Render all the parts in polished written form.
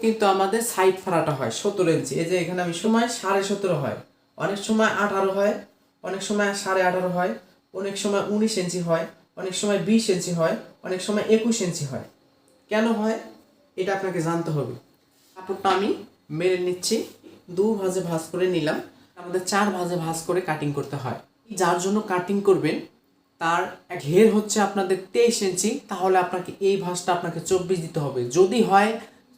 কিন্তু আমাদের সাইড ফাড়াটা হয় 17 ইঞ্চি। এই যে এখানে আমি সময় 17.5 হয়, অনেক সময় 18 হয়, অনেক সময় 18.5 হয়, অনেক সময় 19 ইঞ্চি হয়, অনেক সময় 20 ইঞ্চি হয়, অনেক সময় 21 ইঞ্চি হয়। কেন হয় এটা আপনাকে জানতে হবে। কাপড়টা আমি মেরে নিচ্ছি, 2 ভাঁজে ভাঁজ করে নিলাম। আমাদের 4 ভাঁজে ভাঁজ করে কাটিং করতে হয়। যার জন্য কাটিং করবেন তার ঘের হচ্ছে আপনাদের 23 ইঞ্চি, তাহলে আপনাকে এই ভাঁজটা আপনাকে 24 দিতে হবে। যদি হয়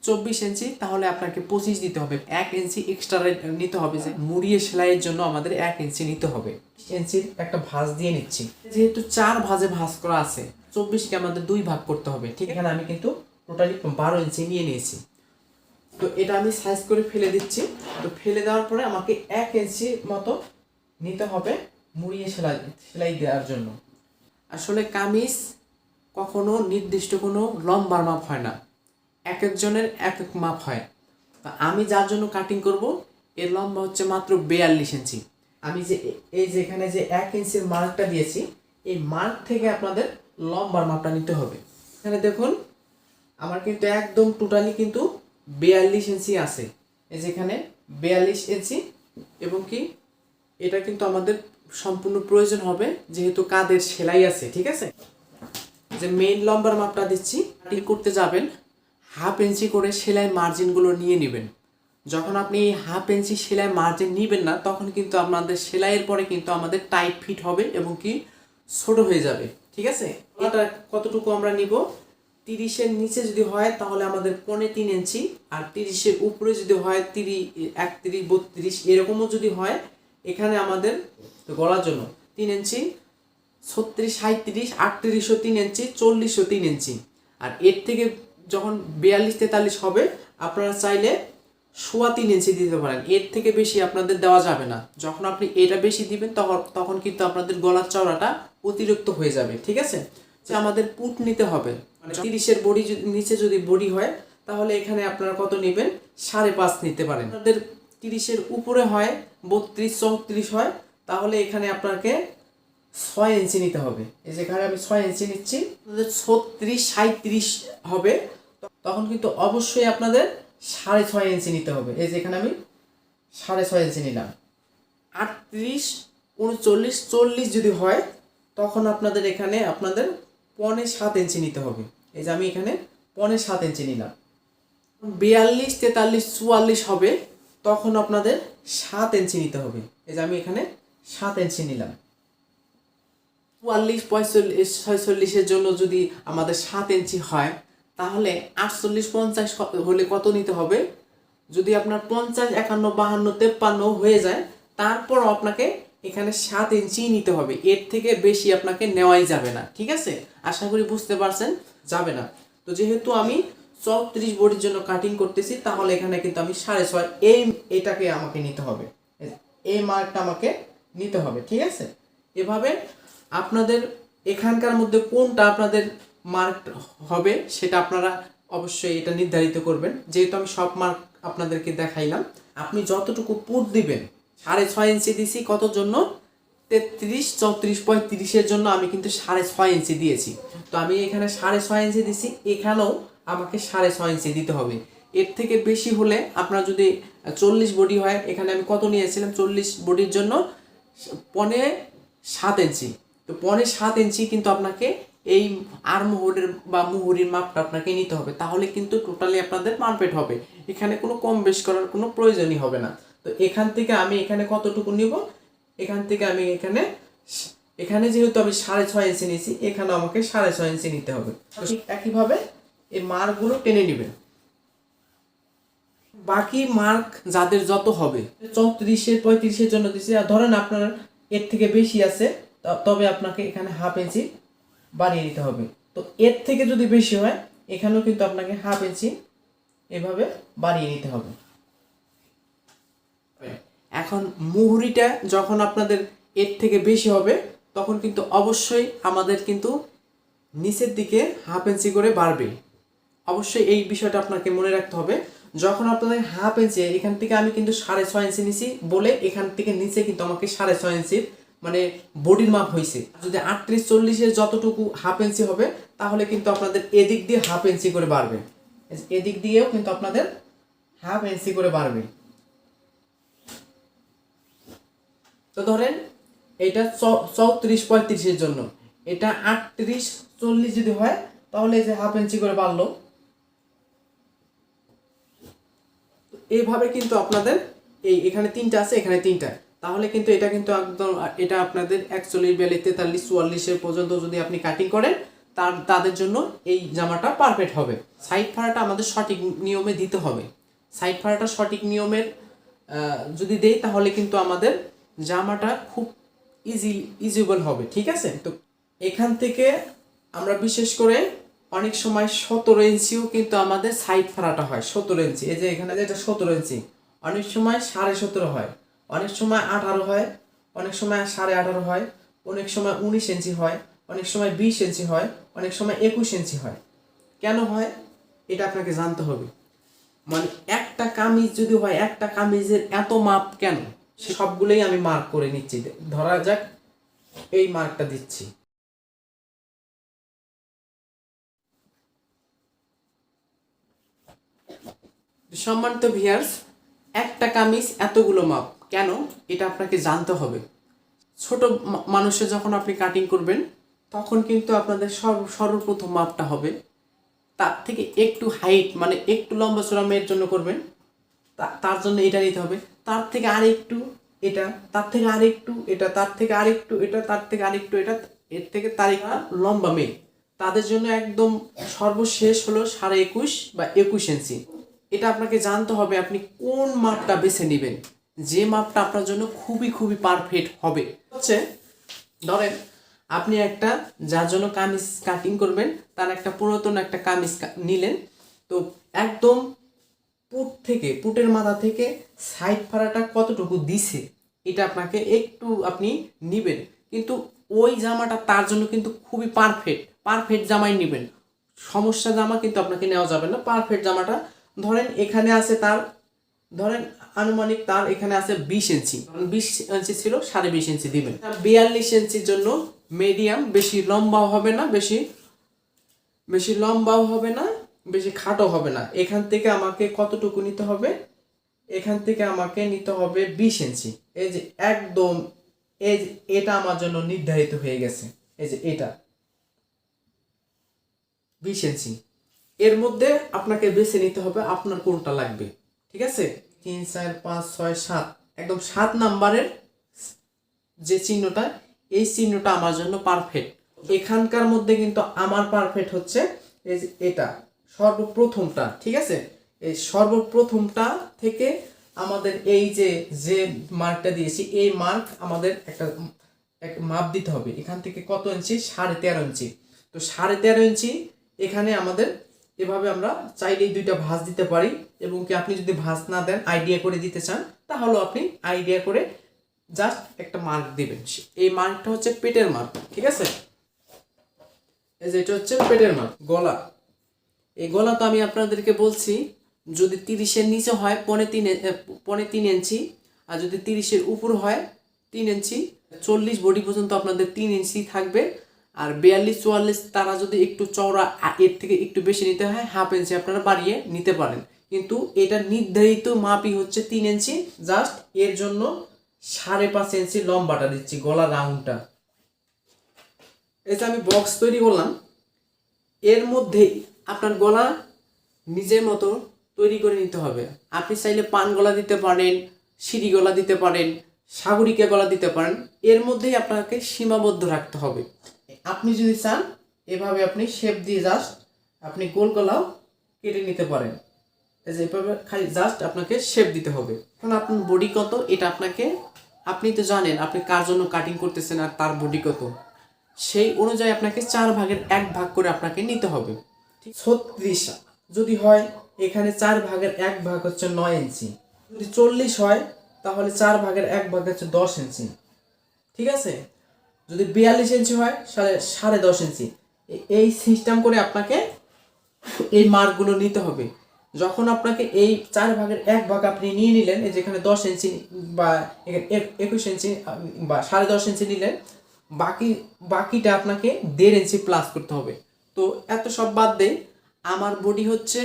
24 ইঞ্চি তাহলে আপনাকে 25 দিতে হবে। 1 ইঞ্চি এক্সট্রা নিতে হবে, যে মুড়িয়ে সেলাইয়ের জন্য আমাদের 1 ইঞ্চি নিতে হবে। ইঞ্চির একটা ভাঁজ দিয়ে নিচ্ছি। যেহেতু 4 ভাঁজে ভাঁজ করা আছে, 24কে আমাদের 2 ভাগ করতে হবে। ঠিক, এখানে আমি কিন্তু টোটালি 12 ইঞ্চি নিয়ে নিয়েছি। তো এটা আমি সাইজ করে ফেলে দিচ্ছি। তো ফেলে দেওয়ার পরে আমাকে 1 ইঞ্চি মতো নিতে হবে মুড়িয়ে সেলাই দেওয়ার জন্য। আসলে কামিজ কখনো নির্দিষ্ট কোনো লম্বার মাপ হয় না, এক একজনের এক এক মাপ হয়। তা আমি যার জন্য কাটিং করব এর লম্বা হচ্ছে মাত্র 42 ইঞ্চি। আমি যে এই যে এখানে যে 1 ইঞ্চির মার্কটা দিয়েছি, এই মার্ক থেকে আপনাদের লম্বার মাপটা নিতে হবে। এখানে দেখুন আমার কিন্তু একদম টোটালি কিন্তু 42 ইঞ্চি আছে। এই যে এখানে 42 ইঞ্চি, এবং কি এটা কিন্তু আমাদের সম্পূর্ণ প্রয়োজন হবে যেহেতু কাঁধের সেলাই আছে। ঠিক আছে, যে মেইন লম্বার মাপটা দিচ্ছি। কাটিং করতে যাবেন 1/2 ইঞ্চি করে সেলাই মার্জিনগুলো নিয়ে নেবেন। যখন আপনি 1/2 ইঞ্চি সেলাই মার্জিন নেবেন না, তখন কিন্তু আপনাদের সেলাইয়ের পরে কিন্তু আমাদের টাইট ফিট হবে এবং কি ছোট হয়ে যাবে। ঠিক আছে, এটা কতটুকু আমরা নিব, 30-এর নিচে যদি হয় তাহলে আমাদের 3.25 ইঞ্চি, আর 30-এর উপরে যদি হয় 31, 32 এরকমও যদি হয়, এখানে আমাদের গলার জন্য 3 ইঞ্চি, 36, 37, 38ও 3 ইঞ্চি, 40ও 3 ইঞ্চি। আর এর থেকে যখন 42, 43 হবে আপনারা চাইলে 3.25 ইঞ্চি দিতে পারেন। এর থেকে বেশি আপনাদের দেওয়া যাবে না। যখন আপনি এটা বেশি দিবেন তখন কিন্তু আপনাদের গলার চওড়াটা অতিরিক্ত হয়ে যাবে। ঠিক আছে, যে আমাদের পুট নিতে হবে, মানে 30-এর বডি নিচে যদি বডি হয় তাহলে এখানে আপনারা কত নেবেন, 5.5 নিতে পারেন। আপনাদের 30-এর উপরে হয় 32, 34 হয়, তাহলে এখানে আপনাকে 6 ইঞ্চি নিতে হবে। এই যেখানে আমি 6 ইঞ্চি নিচ্ছি, 36, 37 হবে, তখন কিন্তু অবশ্যই আপনাদের 6.5 ইঞ্চি নিতে হবে। এই যেখানে আমি 6.5 ইঞ্চি নিলাম। 38, 39, 40 যদি হয় তখন আপনাদের এখানে আপনাদের 7.5 ইঞ্চি নিতে হবে। এই যে আমি এখানে 7.5 ইঞ্চি নিলাম। 42, 43, 44 হবে, তখন আপনাদের 7 ইঞ্চি নিতে হবে। এই যে আমি এখানে 7 ইঞ্চি নিলাম। 44, 45, 46-এর জন্য যদি আমাদের 7 ইঞ্চি হয় তাহলে 48, 50 হলে কত নিতে হবে? যদি আপনার 50, 51, 52, 53 হয়ে যায়, তারপরও আপনাকে এখানে 7 ইঞ্চি নিতে হবে। এর থেকে বেশি আপনাকে নেওয়াই যাবে না। ঠিক আছে, আশা করি বুঝতে পারছেন, যাবে না। তো যেহেতু আমি 34 বডির জন্য কাটিং করতেছি, তাহলে এখানে কিন্তু আমি 6.5 এটাকে আমাকে নিতে হবে, এই মার্কটা আমাকে নিতে হবে। ঠিক আছে, এভাবে আপনাদের এখানকার মধ্যে কোনটা আপনাদের মার্ক হবে সেটা আপনারা অবশ্যই এটা নির্ধারিত করবেন। যেহেতু আমি সব মার্ক আপনাদেরকে দেখাইলাম, আপনি যতটুকু পুট দিবেন, 6.5 ইঞ্চি দিছি কত জন্য, 33, 34, 35-এর জন্য আমি কিন্তু 6.5 ইঞ্চি দিয়েছি। তো আমি এখানে 6.5 ইঞ্চি দিছি, এখানেও আমাকে 6.5 ইঞ্চি দিতে হবে। এর থেকে বেশি হলে আপনার যদি 40 বডি হয়, এখানে আমি কত নিয়েছিলাম 40 বডির জন্য 7.5 ইঞ্চি। তো 7.5 ইঞ্চি কিন্তু আপনাকে এই আর্মহোলের বা মুহুরির মাপটা আপনাকে নিতে হবে, তাহলে কিন্তু টোটালি আপনাদের পারফেক্ট হবে। এখানে কোনো কম বেশ করার কোনো প্রয়োজনই হবে না। তো এখান থেকে আমি এখানে কতটুকু নিব, এখান থেকে আমি এখানে যেহেতু আমি 6.5 ইঞ্চি নিয়েছি, এখানে আমাকে 6.5 ইঞ্চি নিতে হবে। একইভাবে এই মার্কগুলো টেনে নেবেন। বাকি মার্ক যাদের যত হবে, 34, 35-এর জন্য দিচ্ছি, আর ধরেন আপনার এর থেকে বেশি আছে, তবে আপনাকে এখানে 1/2 ইঞ্চি বাড়িয়ে নিতে হবে। তো এর থেকে যদি বেশি হয়, এখানেও কিন্তু আপনাকে 1/2 ইঞ্চি এভাবে বাড়িয়ে নিতে হবে। এখন মুহুরিটা যখন আপনাদের এর থেকে বেশি হবে, তখন কিন্তু অবশ্যই আমাদের কিন্তু নিচের দিকে 1/2 ইঞ্চি করে বাড়বে। অবশ্যই এই বিষয়টা আপনাকে মনে রাখতে হবে। যখন আপনাদের 1/2 ইঞ্চি, এখান থেকে আমি কিন্তু 6.5 ইঞ্চি নিছি বলে এখান থেকে নিচে কিন্তু আমাকে 6.5 ইঞ্চির মানে বডির মাপ হয়েছে। যদি 38, 40-এর যতটুকু 1/2 ইঞ্চি হবে, তাহলে কিন্তু আপনাদের এদিক দিয়ে 1/2 ইঞ্চি করে বাড়বে। এদিক দিয়েও কিন্তু আপনাদের হাফ ইঞ্চি করে বাড়বে। তো ধরেন এটা 34-35-এর জন্য, এটা 38-40 যদি হয় তাহলে এই যে হাফ ইঞ্চি করে বাড়লো। এইভাবে কিন্তু আপনাদের এখানে 3টা আছে, এখানে 3টা, তাহলে কিন্তু এটা কিন্তু একদম এটা আপনাদের 41-42-43-44 পর্যন্ত যদি আপনি কাটিং করেন তাদের জন্য এই জামাটা পারফেক্ট হবে। সাইড ফাড়াটা আমাদের সঠিক নিয়মে দিতে হবে। সাইড ফাড়াটা সঠিক নিয়মের যদি দেই তাহলে কিন্তু আমাদের জামাটা খুব ইজিবল হবে। ঠিক আছে, তো এখান থেকে আমরা বিশেষ করে অনেক সময় 17 ইঞ্চিও কিন্তু আমাদের সাইড ফাড়াটা হয়। 17 ইঞ্চি, এই যে এখানে যেটা 17 ইঞ্চি, অনেক সময় 17.5 হয়, অনেক সময় 18 হয়, অনেক সময় 18.5 হয়, অনেক সময় 19 ইঞ্চি হয়, অনেক সময় 20 ইঞ্চি হয়, অনেক সময় 21 ইঞ্চি হয়। কেন হয় এটা আপনাকে জানতে হবে। মানে একটা কামিজ যদি হয়, একটা কামিজের এত মাপ কেন, সবগুলোই আমি মার্ক করে নিচ্ছি। ধরা যাক এই মার্কটা দিচ্ছি। সম্মানিত ভিউয়ার্স, একটা কামিজ এতগুলো মাপ কেন এটা আপনাকে জানতে হবে। ছোট মানুষের যখন আপনি কাটিং করবেন তখন কিন্তু আপনাদের সর্বপ্রথম মাপটা হবে তার থেকে একটু হাইট, মানে একটু লম্বা চড়া মেয়ের জন্য করবেন, তার জন্য এটা নিতে হবে। তার থেকে আরেকটু এটা, তার থেকে আরেকটু এটা, তার থেকে আরেকটু এটা, তার থেকে আরেকটু এটা, এর থেকে তার লম্বা মেয়ে, তাদের জন্য একদম সর্বশেষ হলো 21.5 বা 21 ইঞ্চি। এটা আপনাকে জানতে হবে আপনি কোন মাপটা বেছে নেবেন, যে মাপটা আপনার জন্য খুবই খুবই পারফেক্ট হবে। হচ্ছে ধরেন আপনি একটা যার জন্য কামিজ কাটিং করবেন তার একটা পুরাতন একটা কামিজ নিলেন, তো একদম পুটের মাথা থেকে সাইড ফাড়াটা কতটুকু দিছে এটা আপনাকে একটু আপনি নিবেন, কিন্তু ওই জামাটা তার জন্য কিন্তু খুবই পারফেক্ট জামাই নেবেন। সমস্যা জামা কিন্তু আপনাকে নেওয়া যাবে না। পারফেক্ট জামাটা ধরেন এখানে আছে তার, ধরেন আনুমানিক তার এখানে আছে 20 ইঞ্চি, 20 ইঞ্চি ছিল, 20.5 ইঞ্চি দিবেন। 42 ইঞ্চির জন্য মিডিয়াম, বেশি লম্বাও হবে না, বেশি লম্বাও হবে না, বেশি খাটো হবে না। এখান থেকে আমাকে কতটুকু নিতে হবে, এখান থেকে আমাকে নিতে হবে 20 ইঞ্চি। এই যে একদম এই যে এটা আমার জন্য নির্ধারিত হয়ে গেছে, এই যে এটা 20 ইঞ্চি। এর মধ্যে আপনাকে বেছে নিতে হবে আপনার কোনটা লাগবে। ঠিক আছে, 3, 4, 5, 6, 7, একদম 7 নাম্বারের যে চিহ্নটা, এই চিহ্নটা আমার জন্য পারফেক্ট। এখানকার মধ্যে কিন্তু আমার পারফেক্ট হচ্ছে এই যে এটা সর্বপ্রথমটা। ঠিক আছে, এই সর্বপ্রথমটা থেকে আমাদের এই যে মার্কটা দিয়েছি, এই মার্ক আমাদের একটা মাপ দিতে হবে। এখান থেকে কত ইঞ্চি, 13.5 ইঞ্চি। তো 13.5 ইঞ্চি এখানে আমাদের এভাবে আমরা চাইলেই 2টা ভাঁজ দিতে পারি, এবং কি আপনি যদি ভাঁজ না দেন আইডিয়া করে দিতে চান তাহলে আপনি আইডিয়া করে জাস্ট একটা মার্ক দিবেন। এই মার্কটা হচ্ছে পেটের মার্ক। ঠিক আছে, এই যে এটা হচ্ছে পেটের মার্ক। গলা, এই গলা তো আমি আপনাদেরকে বলছি যদি 30-এর নিচে হয় 3.5 ইঞ্চি, আর যদি 30-এর উপর হয় 3 ইঞ্চি। 40 বডি পর্যন্ত আপনাদের 3 ইঞ্চি থাকবে। আর 42-44 তারা যদি একটু চওড়া, এর থেকে একটু বেশি নিতে হয়, হাফ ইঞ্চি আপনারা বাড়িয়ে নিতে পারেন, কিন্তু এটা নির্ধারিত মাপই হচ্ছে 3 ইঞ্চি। জাস্ট এর জন্য 5.5 ইঞ্চি লম্বাটা দিচ্ছি, গলা রাউন্ডটা। এই যে আমি বক্স তৈরি করলাম, এর মধ্যেই আপনার গলা নিজের মতো তৈরি করে নিতে হবে। আপনি চাইলে পান গলা দিতে পারেন, সিঁড়ি গলা দিতে পারেন, সাগরিকা গলা দিতে পারেন, এর মধ্যেই আপনাকে সীমাবদ্ধ রাখতে হবে। আপনি যদি চান এভাবে আপনি শেপ দিয়ে জাস্ট আপনি গোল গলাও কেটে নিতে পারেন। এই যে এভাবে খালি জাস্ট আপনাকে শেপ দিতে হবে। এখন আপনার বডি কত এটা আপনি তো জানেন আপনি কার জন্য কাটিং করতেছেন আর তার বডি কত, সেই অনুযায়ী আপনাকে 4 ভাগের 1 ভাগ করে আপনাকে নিতে হবে। 36 যদি হয় এখানে 4 ভাগের 1 ভাগ হচ্ছে 9 ইঞ্চি। যদি 40 হয় তাহলে 4 ভাগের 1 ভাগ হচ্ছে 10 ইঞ্চি। ঠিক আছে, যদি 42 ইঞ্চি হয় তাহলে 10.5 ইঞ্চি। এই সিস্টেম করে আপনাকে এই মার্কগুলো নিতে হবে। যখন আপনাকে এই 4 ভাগের 1 ভাগ আপনি নিয়ে নিলেন, এই যেখানে 10 ইঞ্চি বা 21 ইঞ্চি বা 10.5 ইঞ্চি নিলেন, বাকিটা আপনাকে 1.5 ইঞ্চি প্লাস করতে হবে। তো এত সব বাদ দেই, আমার বডি হচ্ছে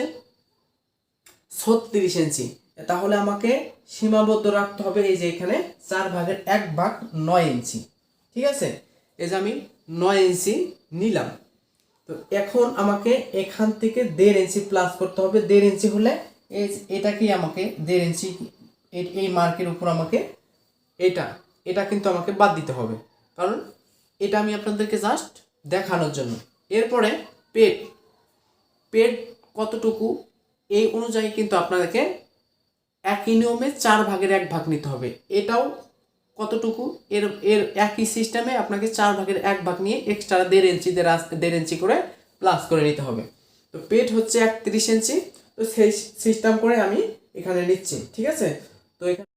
36 ইঞ্চি। তাহলে আমাকে সীমাবদ্ধ রাখতে হবে এই যে এখানে 4/1 9 ইঞ্চি। ঠিক আছে, এই যে আমি 9 ইঞ্চি নিলাম। তো এখন আমাকে এখান থেকে 1.5 ইঞ্চি প্লাস করতে হবে। 1.5 ইঞ্চি হলে এটাকেই আমাকে 1.5 ইঞ্চি এই মার্কের উপর আমাকে এটা কিন্তু আমাকে বাদ দিতে হবে, কারণ এটা আমি আপনাদেরকে জাস্ট দেখানোর জন্য। এরপরে পেট কতটুকু এই অনুযায়ী কিন্তু আপনাদেরকে একই নিয়মে 4/1 নিতে হবে। এটাও কতটুকু এর একই সিস্টেমে আপনাকে 4/1 নিয়ে এক্সট্রা 1.5 ইঞ্চি করে প্লাস করে নিতে হবে। তো পেট হচ্ছে 31 ইঞ্চি। তো সেই সিস্টেম করে আমি এখানে নিচ্ছি। ঠিক আছে, তো এখানে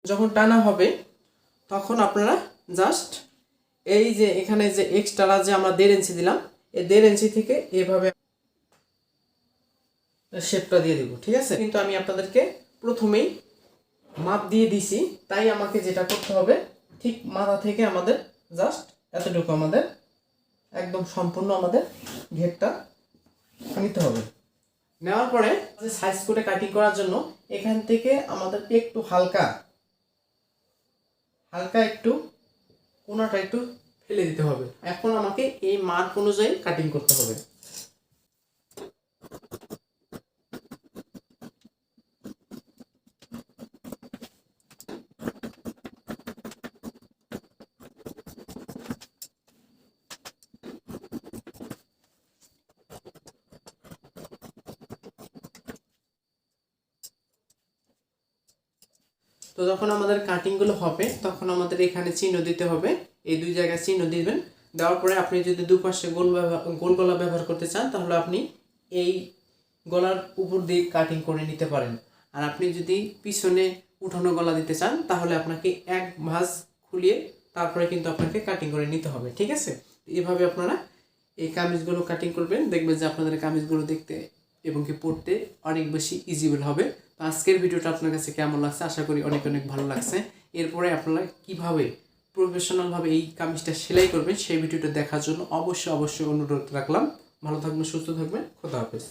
যখন টানা হবে তখন আপনারা জাস্ট এই যে এখানে যে এক্সট্রা যে আমরা 1.5 ইঞ্চি দিলাম, এই 1.5 ইঞ্চি থেকে এভাবে শেপটা দিয়ে দিব। ঠিক আছে, কিন্তু আমি আপনাদেরকে প্রথমেই মাপ দিয়ে দিছি, তাই আমাকে যেটা করতে হবে ঠিক মাথা থেকে আমাদের জাস্ট এতটুকু আমাদের একদম সম্পূর্ণ আমাদের ঘেরটা নিতে হবে। নেওয়ার পরে সাইজ করে কাটিং করার জন্য এখান থেকে আমাদের একটু হালকা একটু কোণাটা একটু ফেলে দিতে হবে। এখন আমাকে এই মার্ক অনুযায়ী কাটিং করতে হবে। তো যখন আমাদের কাটিংগুলো হবে তখন আমাদের এখানে চিহ্ন দিতে হবে। এই 2 জায়গায় চিহ্ন দিবেন। দেওয়ার পরে আপনি যদি দুপাশে গোল গলা ব্যবহার করতে চান তাহলে আপনি এই গলার উপর দিয়ে কাটিং করে নিতে পারেন। আর আপনি যদি পিছনে উঠানো গলা দিতে চান তাহলে আপনাকে এক ভাঁজ খুলিয়ে তারপরে কিন্তু আপনাকে কাটিং করে নিতে হবে। ঠিক আছে, এভাবে আপনারা এই কামিজগুলো কাটিং করবেন, দেখবেন যে আপনাদের কামিজগুলো দেখতে এবং কি পড়তে অনেক বেশি ইজিবল হবে। তো আজকের ভিডিওটা আপনার কাছে কেমন লাগছে, আশা করি অনেক ভালো লাগছে। এরপরে আপনারা কিভাবে প্রফেশনালভাবে এই কামিজটা সেলাই করবেন সেই ভিডিওটা দেখার জন্য অবশ্যই অনুরোধ রাখলাম। ভালো থাকবেন, সুস্থ থাকবেন, খোদা হাফেজ।